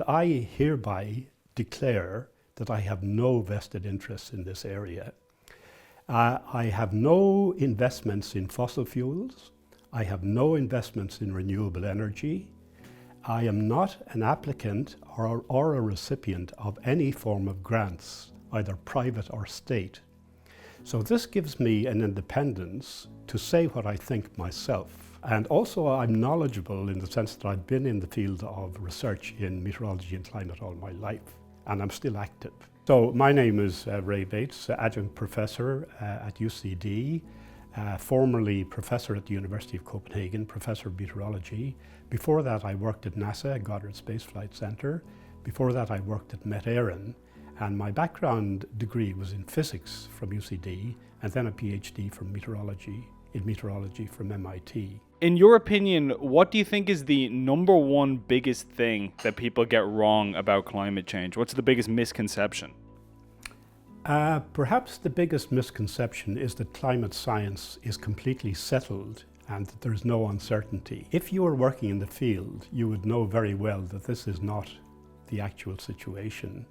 I hereby declare that I have no vested interests in this area. I have no investments in fossil fuels. I have no investments in renewable energy. I am not an applicant or a recipient of any form of grants, either private or state. So this gives me an independence to say what I think myself. And also I'm knowledgeable in the sense that I've been in the field of research in meteorology and climate all my life, and I'm still active. So my name is Ray Bates, adjunct professor at UCD, formerly professor at the University of Copenhagen, professor of meteorology. Before that I worked at NASA, Goddard Space Flight Center. Before that I worked at MET Eireann, and my background degree was in physics from UCD, and then a PhD in meteorology from MIT. In your opinion, what do you think is the number one biggest thing that people get wrong about climate change? What's the biggest misconception? Perhaps the biggest misconception is that climate science is completely settled and that there's no uncertainty. If you were working in the field, you would know very well that this is not the actual situation.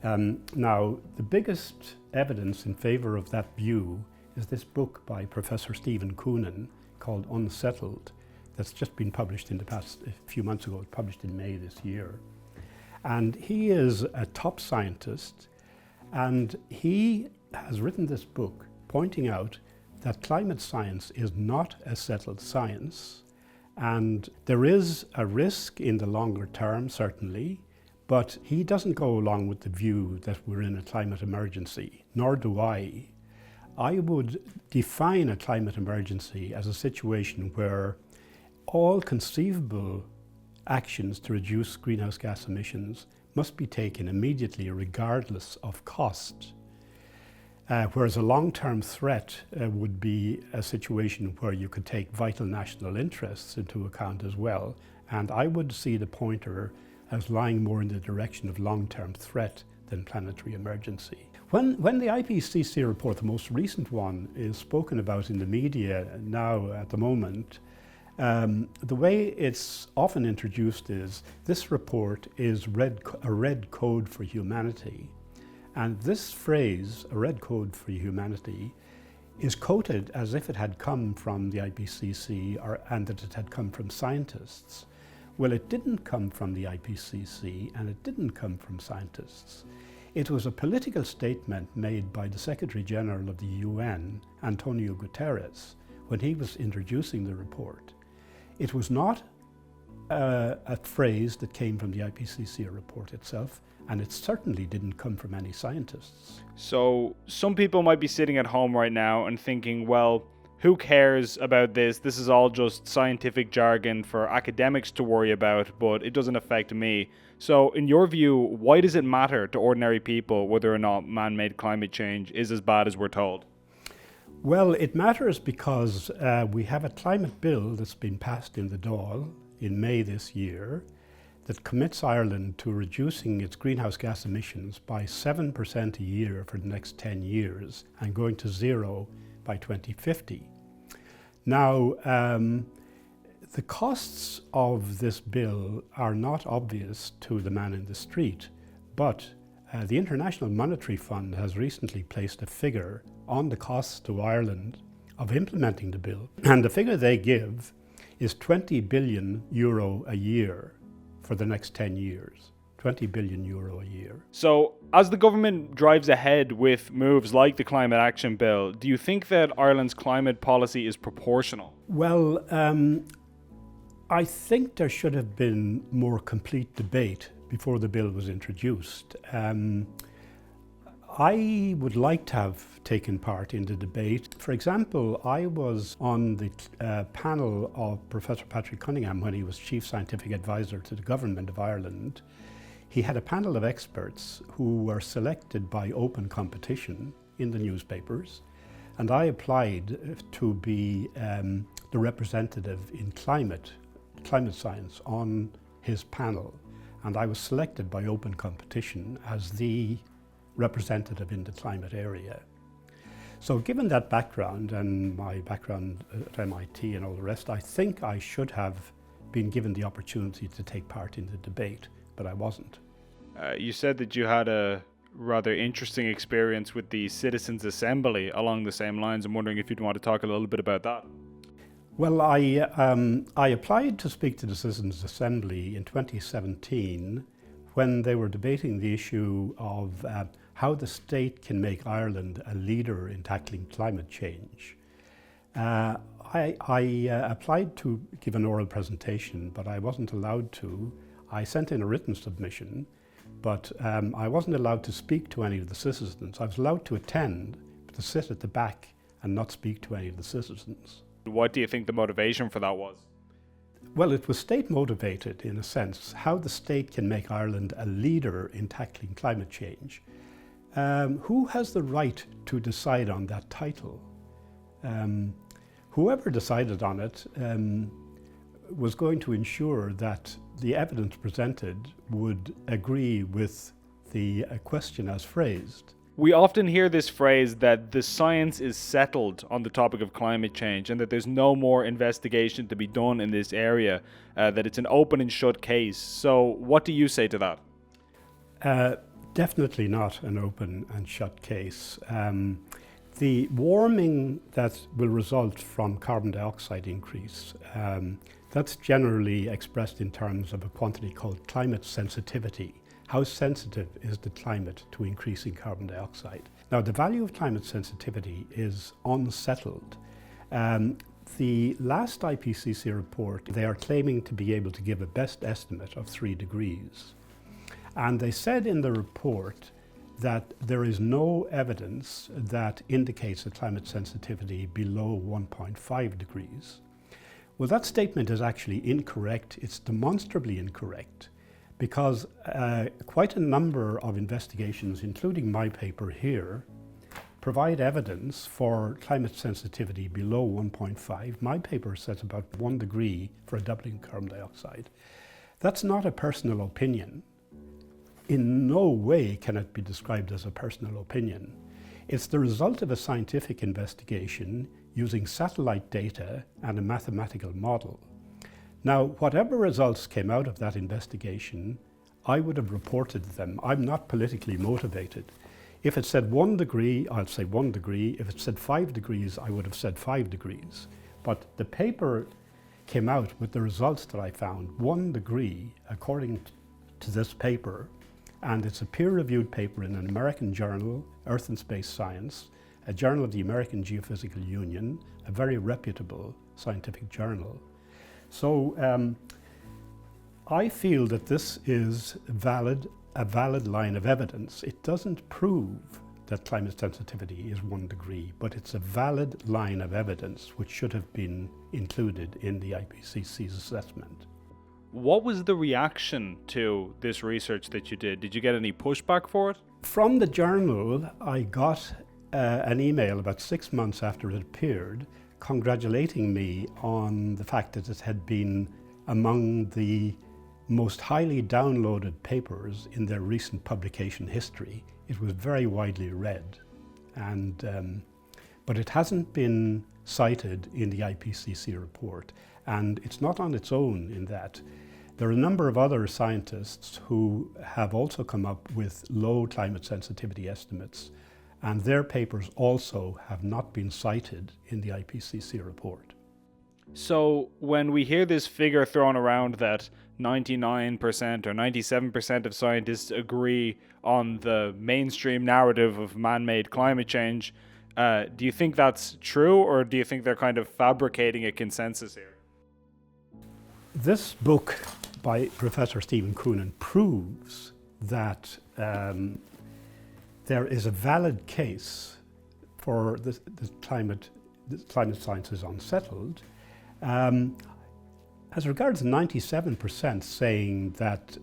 Now, the biggest evidence in favor of that view is this book by Professor Stephen Koonin called Unsettled, that's just been published in the past, a few months ago. It was published in May this year. And he is a top scientist, and he has written this book pointing out that climate science is not a settled science, and there is a risk in the longer term, certainly, but he doesn't go along with the view that we're in a climate emergency, nor do I. I would define a climate emergency as a situation where all conceivable actions to reduce greenhouse gas emissions must be taken immediately regardless of cost. Whereas a long-term threat would be a situation where you could take vital national interests into account as well. And I would see the pointer as lying more in the direction of long-term threat than planetary emergency. When the IPCC report, the most recent one, is spoken about in the media now at the moment, the way it's often introduced is this report is a red code for humanity. And this phrase, a red code for humanity, is quoted as if it had come from the IPCC and that it had come from scientists. Well, it didn't come from the IPCC and it didn't come from scientists. It was a political statement made by the Secretary General of the UN, Antonio Guterres, when he was introducing the report. It was not a phrase that came from the IPCC report itself, and it certainly didn't come from any scientists. So some people might be sitting at home right now and thinking, well, who cares about this? This is all just scientific jargon for academics to worry about, but it doesn't affect me. So in your view, why does it matter to ordinary people whether or not man-made climate change is as bad as we're told? Well, it matters because we have a climate bill that's been passed in the Dáil in May this year that commits Ireland to reducing its greenhouse gas emissions by 7% a year for the next 10 years and going to zero by 2050. Now, the costs of this bill are not obvious to the man in the street, but the International Monetary Fund has recently placed a figure on the costs to Ireland of implementing the bill, and the figure they give is 20 billion euro a year for the next 10 years. 20 billion euro a year. So, as the government drives ahead with moves like the Climate Action Bill, do you think that Ireland's climate policy is proportional? Well, I think there should have been more complete debate before the bill was introduced. I would like to have taken part in the debate. For example, I was on the panel of Professor Patrick Cunningham when he was Chief Scientific Advisor to the Government of Ireland. He had a panel of experts who were selected by open competition in the newspapers, and I applied to be the representative in climate science on his panel, and I was selected by open competition as the representative in the climate area. So given that background and my background at MIT and all the rest, I think I should have been given the opportunity to take part in the debate. but I wasn't. You said that you had a rather interesting experience with the Citizens' Assembly along the same lines. I'm wondering if you'd want to talk a little bit about that. Well, I applied to speak to the Citizens' Assembly in 2017 when they were debating the issue of how the state can make Ireland a leader in tackling climate change. I applied to give an oral presentation, but I wasn't allowed to. I sent in a written submission, but I wasn't allowed to speak to any of the citizens. I was allowed to attend, but to sit at the back and not speak to any of the citizens. What do you think the motivation for that was? Well, it was state motivated in a sense, how the state can make Ireland a leader in tackling climate change. Who has the right to decide on that title? Whoever decided on it was going to ensure that the evidence presented would agree with the question as phrased. We often hear this phrase that the science is settled on the topic of climate change and that there's no more investigation to be done in this area, that it's an open and shut case. So what do you say to that? Definitely not an open and shut case. The warming that will result from carbon dioxide increase, that's generally expressed in terms of a quantity called climate sensitivity. How sensitive is the climate to increasing carbon dioxide? Now, the value of climate sensitivity is unsettled. The last IPCC report, they are claiming to be able to give a best estimate of 3 degrees. And they said in the report that there is no evidence that indicates a climate sensitivity below 1.5 degrees. Well, that statement is actually incorrect. It's demonstrably incorrect, because quite a number of investigations, including my paper here, provide evidence for climate sensitivity below 1.5. My paper says about 1 degree for a doubling of carbon dioxide. That's not a personal opinion. In no way can it be described as a personal opinion. It's the result of a scientific investigation using satellite data and a mathematical model. Now, whatever results came out of that investigation, I would have reported them. I'm not politically motivated. If it said 1 degree, I'll say 1 degree. If it said 5 degrees, I would have said 5 degrees. But the paper came out with the results that I found, 1 degree, according to this paper, and it's a peer-reviewed paper in an American journal, Earth and Space Science, a journal of the American Geophysical Union, a very reputable scientific journal. So I feel that this is a valid line of evidence. It doesn't prove that climate sensitivity is 1 degree, but it's a valid line of evidence which should have been included in the IPCC's assessment. What was the reaction to this research that you did? Did you get any pushback for it? From the journal, I got an email about 6 months after it appeared, congratulating me on the fact that it had been among the most highly downloaded papers in their recent publication history. It was very widely read, but it hasn't been cited in the IPCC report, and it's not on its own in that. There are a number of other scientists who have also come up with low climate sensitivity estimates, and their papers also have not been cited in the IPCC report. So when we hear this figure thrown around that 99% or 97% of scientists agree on the mainstream narrative of man-made climate change, do you think that's true, or do you think they're kind of fabricating a consensus here? This book by Professor Stephen Coonan proves that there is a valid case for the climate science is unsettled. As regards 97% saying that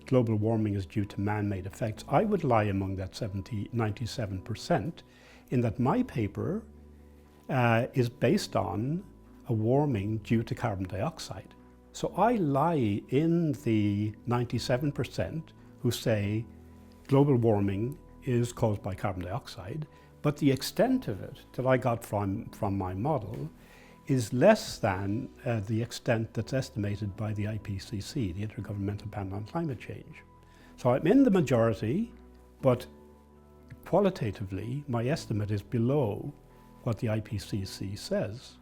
global warming is due to man-made effects, I would lie among that 97% in that my paper is based on a warming due to carbon dioxide. So I lie in the 97% who say global warming is caused by carbon dioxide, but the extent of it that I got from my model is less than the extent that's estimated by the IPCC, the Intergovernmental Panel on Climate Change. So I'm in the majority, but qualitatively, my estimate is below what the IPCC says.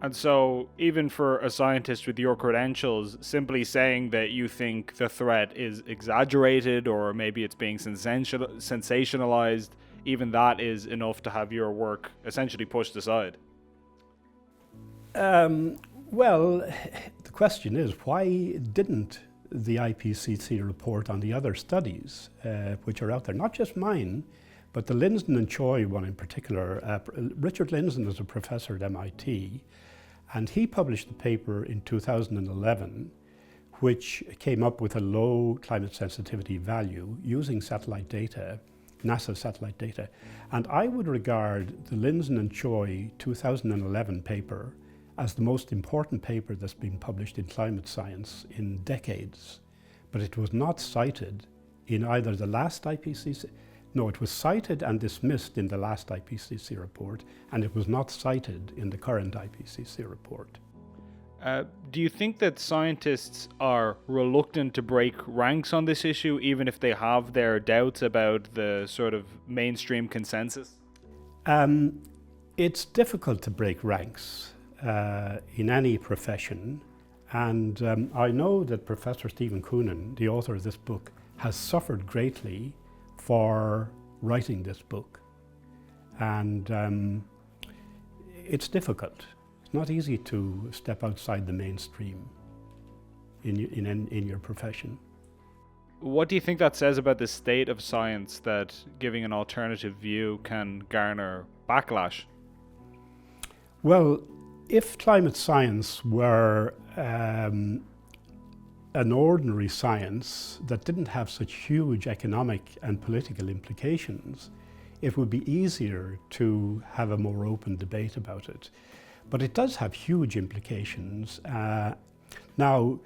And so, even for a scientist with your credentials, simply saying that you think the threat is exaggerated or maybe it's being sensationalized, even that is enough to have your work essentially pushed aside. Well, the question is, why didn't the IPCC report on the other studies which are out there, not just mine, but the Lindzen and Choi one in particular. Richard Lindzen is a professor at MIT, and he published a paper in 2011 which came up with a low climate sensitivity value using satellite data, NASA satellite data. And I would regard the Lindzen and Choi 2011 paper as the most important paper that's been published in climate science in decades. But it was not cited in either the last IPCC, no, it was cited and dismissed in the last IPCC report, and it was not cited in the current IPCC report. Do you think that scientists are reluctant to break ranks on this issue, even if they have their doubts about the sort of mainstream consensus? It's difficult to break ranks in any profession, and I know that Professor Stephen Koonin, the author of this book, has suffered greatly for writing this book, and it's difficult. It's not easy to step outside the mainstream in your profession. What do you think that says about the state of science, that giving an alternative view can garner backlash? Well, if climate science were an ordinary science that didn't have such huge economic and political implications, it would be easier to have a more open debate about it. But it does have huge implications. Now,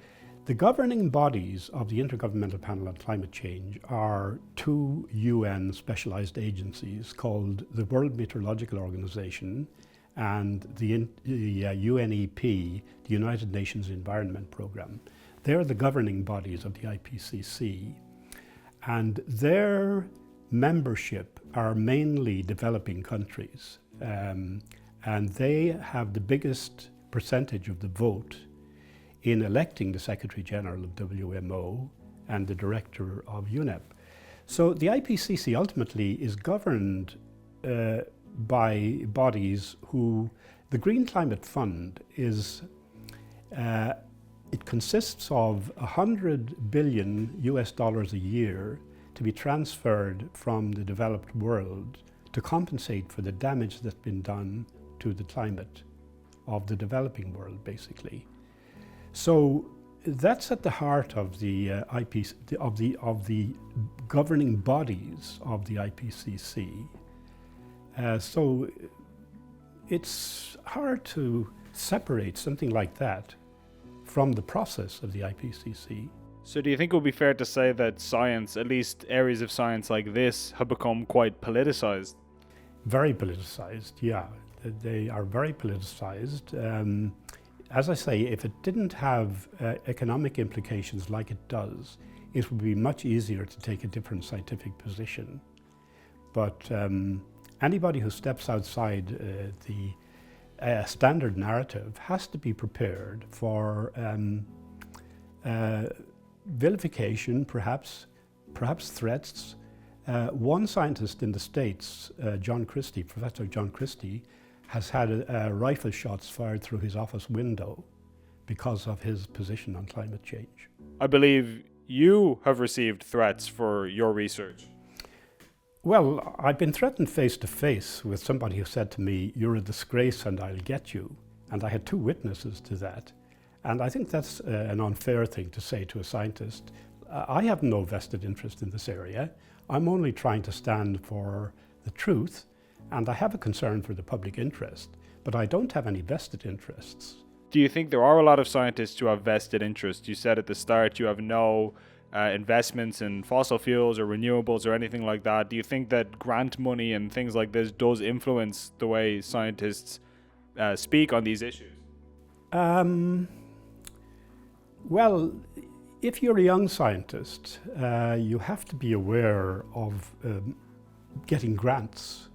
the governing bodies of the Intergovernmental Panel on Climate Change are two UN specialized agencies called the World Meteorological Organization and the UNEP, the United Nations Environment Programme. They're the governing bodies of the IPCC, and their membership are mainly developing countries, and they have the biggest percentage of the vote in electing the Secretary General of WMO and the Director of UNEP. So the IPCC ultimately is governed by bodies who, the Green Climate Fund is, it consists of $100 billion a year to be transferred from the developed world to compensate for the damage that's been done to the climate of the developing world, basically. So that's at the heart of the of the governing bodies of the IPCC. So it's hard to separate something like that from the process of the IPCC. So do you think it would be fair to say that science, at least areas of science like this, have become quite politicized? Very politicized, yeah. They are very politicized. As I say, if it didn't have economic implications like it does, it would be much easier to take a different scientific position. But anybody who steps outside the standard narrative has to be prepared for vilification, perhaps threats. One scientist in the States, Professor John Christie, has had rifle shots fired through his office window because of his position on climate change. I believe you have received threats for your research. Well, I've been threatened face to face with somebody who said to me, "You're a disgrace and I'll get you." And I had two witnesses to that. And I think that's an unfair thing to say to a scientist. I have no vested interest in this area. I'm only trying to stand for the truth, and I have a concern for the public interest, but I don't have any vested interests. Do you think there are a lot of scientists who have vested interests? You said at the start you have no investments in fossil fuels or renewables or anything like that. Do you think that grant money and things like this does influence the way scientists speak on these issues? Well, if you're a young scientist, you have to be aware of getting grants.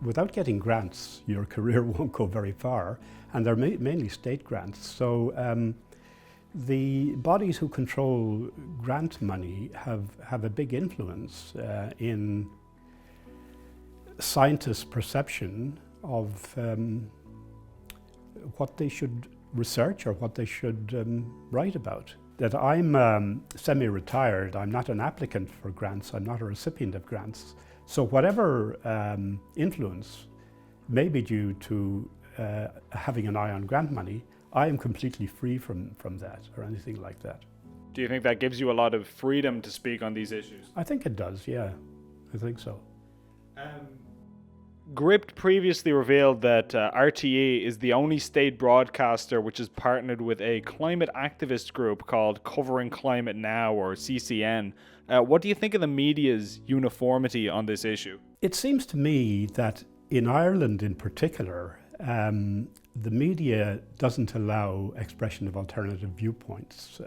Without getting grants, your career won't go very far, and they're mainly state grants. So the bodies who control grant money have a big influence in scientists' perception of what they should research or what they should write about. That I'm semi-retired, I'm not an applicant for grants, I'm not a recipient of grants. So whatever influence may be due to having an eye on grant money, I am completely free from that or anything like that. Do you think that gives you a lot of freedom to speak on these issues? I think it does, yeah. I think so. Gript previously revealed that RTE is the only state broadcaster which is partnered with a climate activist group called Covering Climate Now, or CCN. What do you think of the media's uniformity on this issue? It seems to me that in Ireland in particular, the media doesn't allow expression of alternative viewpoints.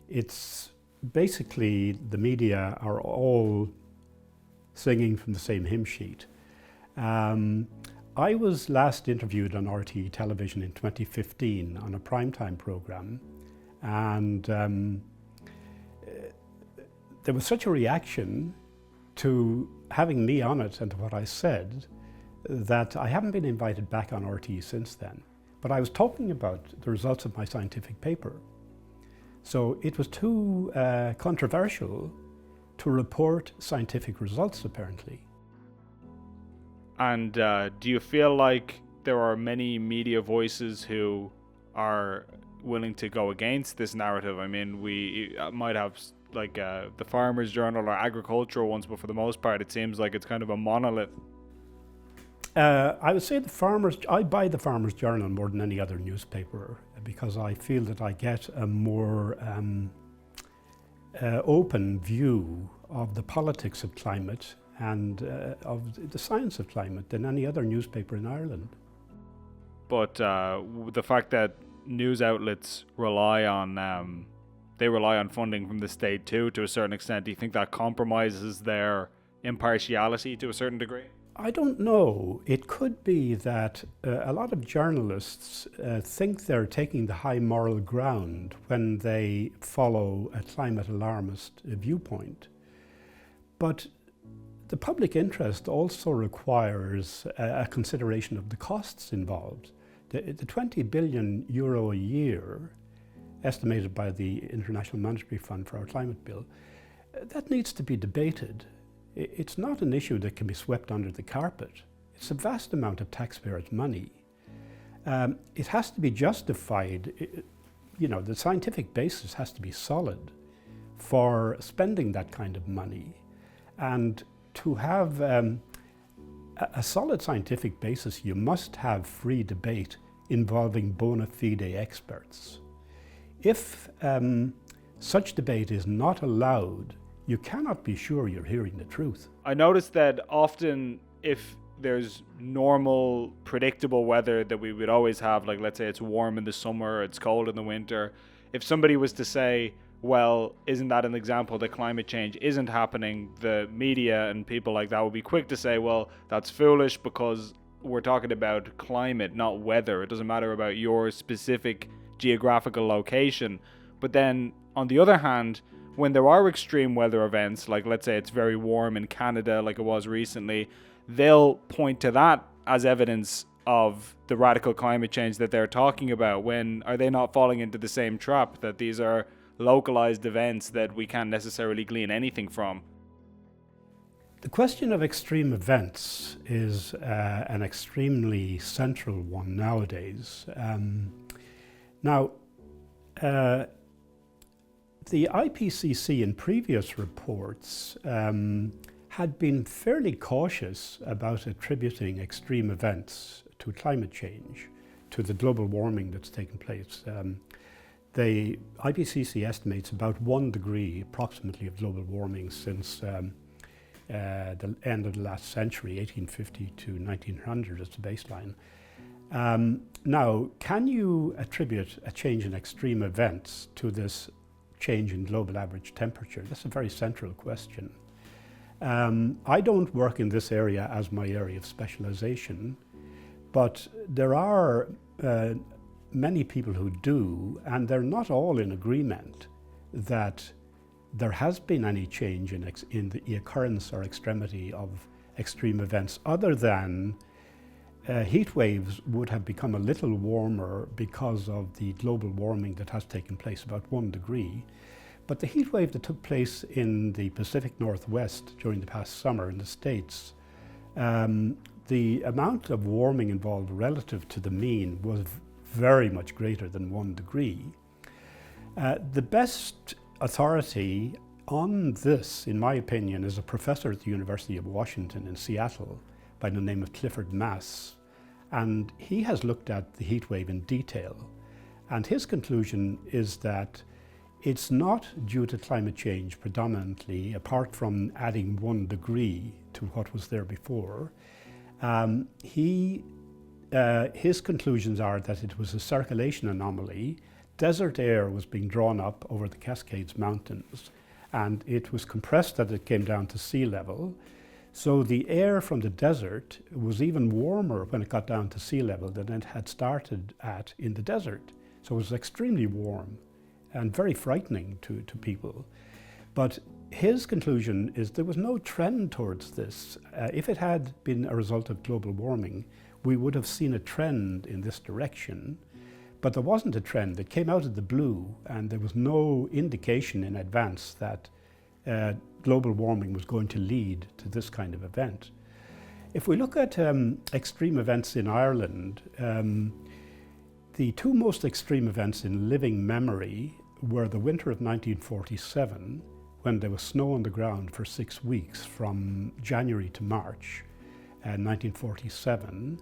It's basically the media are all singing from the same hymn sheet. I was last interviewed on RTE television in 2015 on a primetime program, and there was such a reaction to having me on it and to what I said that I haven't been invited back on RTE since then. But I was talking about the results of my scientific paper. So it was too controversial to report scientific results, apparently. And do you feel like there are many media voices who are willing to go against this narrative? I mean, we might have like the Farmers Journal or agricultural ones, but for the most part, it seems like it's kind of a monolith. I would say I buy the Farmers Journal more than any other newspaper because I feel that I get a more open view of the politics of climate and of the science of climate than any other newspaper in Ireland. But the fact that news outlets rely on funding from the state too, to a certain extent, do you think that compromises their impartiality to a certain degree? I don't know. It could be that a lot of journalists think they're taking the high moral ground when they follow a climate alarmist viewpoint. But the public interest also requires a consideration of the costs involved. The 20 billion euro a year estimated by the International Monetary Fund for our climate bill, that needs to be debated. It's not an issue that can be swept under the carpet. It's a vast amount of taxpayers' money. It has to be justified. The scientific basis has to be solid for spending that kind of money. And to have a solid scientific basis, you must have free debate involving bona fide experts. If such debate is not allowed, you cannot be sure you're hearing the truth. I noticed that often if there's normal, predictable weather that we would always have, like let's say it's warm in the summer, it's cold in the winter, if somebody was to say, well, isn't that an example that climate change isn't happening, the media and people like that would be quick to say, well, that's foolish because we're talking about climate, not weather. It doesn't matter about your specific geographical location. But then, on the other hand, when there are extreme weather events, like let's say it's very warm in Canada like it was recently, they'll point to that as evidence of the radical climate change that they're talking about. When are they not falling into the same trap that these are localized events that we can't necessarily glean anything from? The question of extreme events is an extremely central one nowadays. The IPCC in previous reports had been fairly cautious about attributing extreme events to climate change, to the global warming that's taken place. The IPCC estimates about 1 degree approximately of global warming since the end of the last century, 1850 to 1900 as the baseline. Now, can you attribute a change in extreme events to this change in global average temperature? That's a very central question. I don't work in this area as my area of specialization, but there are many people who do, and they're not all in agreement that there has been any change in the occurrence or extremity of extreme events, other than heat waves would have become a little warmer because of the global warming that has taken place, about 1 degree. But the heat wave that took place in the Pacific Northwest during the past summer in the States, the amount of warming involved relative to the mean was very much greater than 1 degree. The best authority on this, in my opinion, is a professor at the University of Washington in Seattle by the name of Clifford Mass. And he has looked at the heat wave in detail. And his conclusion is that it's not due to climate change predominantly, apart from adding 1 degree to what was there before. His conclusions are that it was a circulation anomaly. Desert air was being drawn up over the Cascades Mountains, and it was compressed as it came down to sea level. So the air from the desert was even warmer when it got down to sea level than it had started at in the desert. So it was extremely warm and very frightening to people. But his conclusion is there was no trend towards this. If it had been a result of global warming, we would have seen a trend in this direction. But there wasn't a trend. It came out of the blue, and there was no indication in advance that global warming was going to lead to this kind of event. If we look at extreme events in Ireland, the two most extreme events in living memory were the winter of 1947, when there was snow on the ground for 6 weeks from January to March 1947,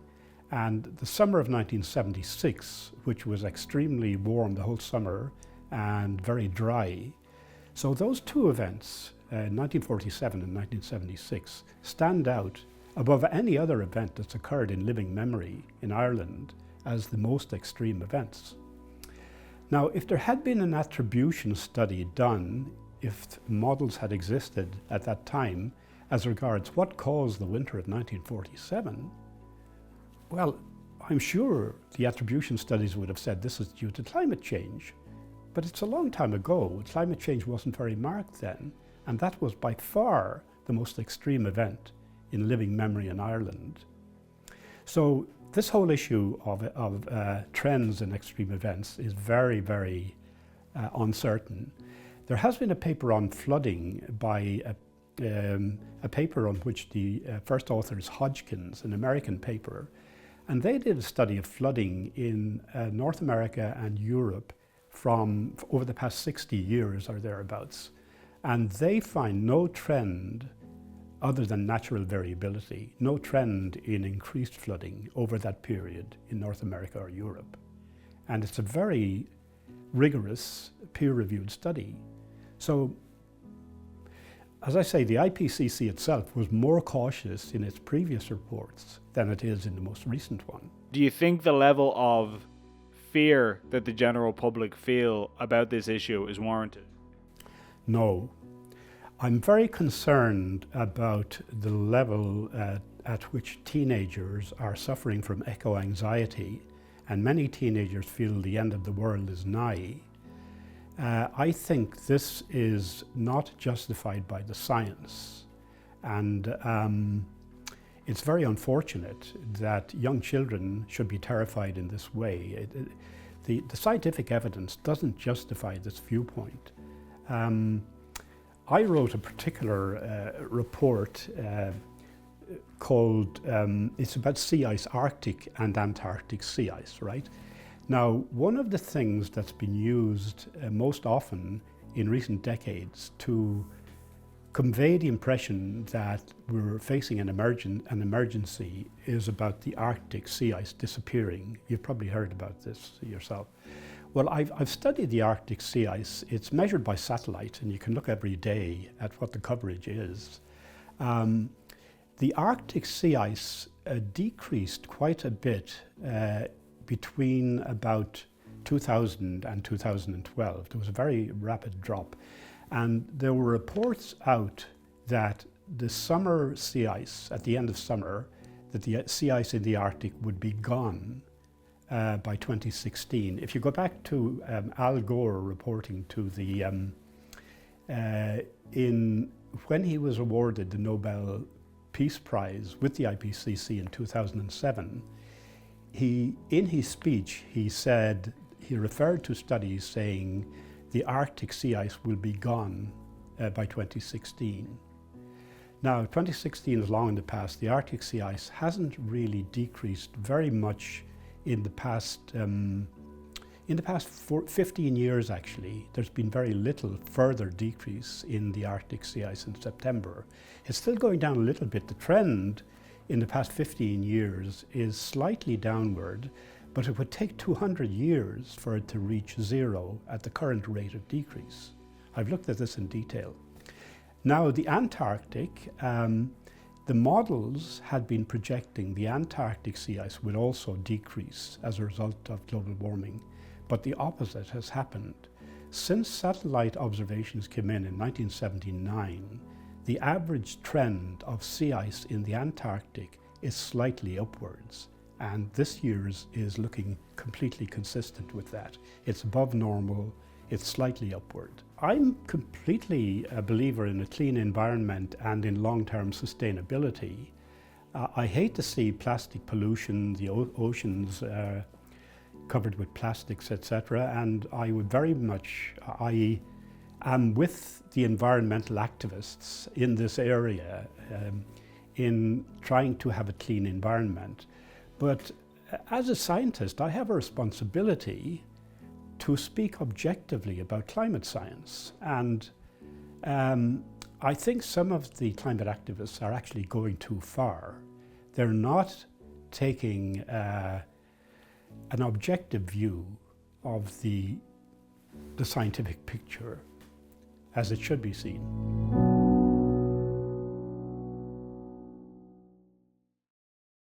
and the summer of 1976, which was extremely warm the whole summer and very dry. So those two events, 1947 and 1976, stand out above any other event that's occurred in living memory in Ireland as the most extreme events. Now, if there had been an attribution study done, if models had existed at that time as regards what caused the winter of 1947, well, I'm sure the attribution studies would have said this is due to climate change. But it's a long time ago. Climate change wasn't very marked then, and that was by far the most extreme event in living memory in Ireland. So this whole issue of trends in extreme events is very, very uncertain. There has been a paper on flooding by a paper on which the first author is Hodgkins, an American paper, and they did a study of flooding in North America and Europe from over the past 60 years or thereabouts. And they find no trend other than natural variability, no trend in increased flooding over that period in North America or Europe. And it's a very rigorous peer-reviewed study. So, as I say, the IPCC itself was more cautious in its previous reports than it is in the most recent one. Do you think the level of fear that the general public feel about this issue is warranted? No. I'm very concerned about the level at which teenagers are suffering from eco-anxiety, and many teenagers feel the end of the world is nigh. I think this is not justified by the science, and it's very unfortunate that young children should be terrified in this way. The scientific evidence doesn't justify this viewpoint. I wrote a particular report called, it's about sea ice, Arctic and Antarctic sea ice, right? Now, one of the things that's been used most often in recent decades to convey the impression that we're facing an emergency is about the Arctic sea ice disappearing. You've probably heard about this yourself. Well, I've studied the Arctic sea ice. It's measured by satellite, and you can look every day at what the coverage is. The Arctic sea ice decreased quite a bit between about 2000 and 2012. There was a very rapid drop. And there were reports out that the summer sea ice, at the end of summer, that the sea ice in the Arctic would be gone by 2016. If you go back to Al Gore reporting to the, when he was awarded the Nobel Peace Prize with the IPCC in 2007, in his speech, he referred to studies saying the Arctic sea ice will be gone by 2016. Now, 2016 is long in the past. The Arctic sea ice hasn't really decreased very much in the past 15 years, actually. There's been very little further decrease in the Arctic sea ice in September. It's still going down a little bit. The trend in the past 15 years is slightly downward, but it would take 200 years for it to reach zero at the current rate of decrease. I've looked at this in detail. Now, the Antarctic, the models had been projecting the Antarctic sea ice would also decrease as a result of global warming, but the opposite has happened. Since satellite observations came in 1979, the average trend of sea ice in the Antarctic is slightly upwards, and this year's is looking completely consistent with that. It's above normal, it's slightly upward. I'm completely a believer in a clean environment and in long-term sustainability. I hate to see plastic pollution, the oceans covered with plastics, etc. And I would very much, I am with the environmental activists in this area in trying to have a clean environment. But as a scientist, I have a responsibility to speak objectively about climate science. And I think some of the climate activists are actually going too far. They're not taking an objective view of the scientific picture as it should be seen.